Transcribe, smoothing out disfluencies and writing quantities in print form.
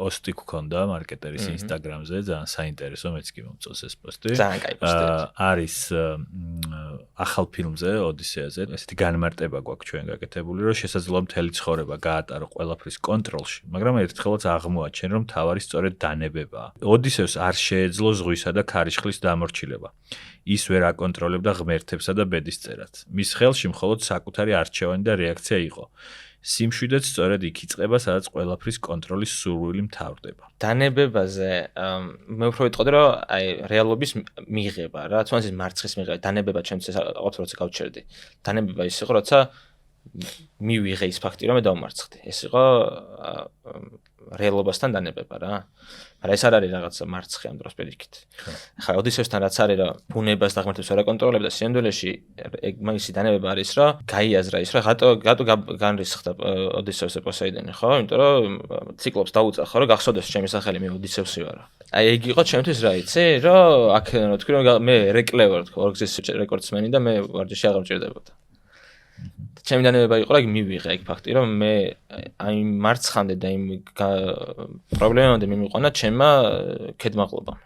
პოსტი გქონდა მარკეტერის Instagram-ზე, ძალიან საინტერესო, მეც კი მომწონს ეს პოსტი. ძალიან კაი პოსტია. არის ახალ ფილმზე, ოდისეაზე, ესეთი განმარტება გვაქვს ჩვენ გაკეთებული, რომ შესაძლოა მთელი ცხოვრება გაატარო ყველაფრის კონტროლში, მაგრამ ერთხელაც აღმოაჩენ, რომ თავარი სწორედ დანებებაა. ოდისევს არ შეეძლო ზღვისა და ქარიშხლის დამორჩილება. ის ვერ აკონტროლებდა ღმერთებსა და ბედისწერას. მის ხელში მხოლოდ საკუთარი არჩევანი და რეაქცია იყო. სიმშვიდეც სწორედ იქ იწყება, სადაც ყველაფრის კონტროლის სურვილი მთავრდება. დანებებაზე მე უფრო ვიტყოდი, რომ აი რეალობის მიღება რა, თუნდაც ის მარცხის მიღება, დანებება ჩემთვის აყავთ როცა გავჩერდი. დანებება ის იყო, როცა მივიღე ის ფაქტი, რომ მე დავმარცხდი. ეს იყო რეალობასთან დანებება რა. მაგრამ ეს არ არის რაღაცა მარცხი ამ დროს პირიქით. ხა ოდისევსთან რაც არის, რომ ბუნებას და ღმერთებს ვერ აკონტროლებდა, სინამდვილეში მაგისი დანებება არის, რომ გაიაზრა ის, რომ რატო განრისხდა ოდისევსზე პოსეიდონი, ხო? იმიტომ რომ ციკლოპს დაუწახა, რომ გახსოვდეს ჩემი სახელი, მე ოდისევსი ვარ. აი ეგ იყო ჩემთვის რა იცი, რომ აქ თქვი რომ მე რეკლევარ თქო, ორგზის რეკორდსმენი და მე ვარჯიში აღარ მჭირდებოდა. ჩემი დანებება იყო, რომ მივიღე ეგ ფაქტი, რომ მე აი მარცხამდე და იმ პრობლემამდე მიმიყვანა ჩემმა ქედმაღლობამ.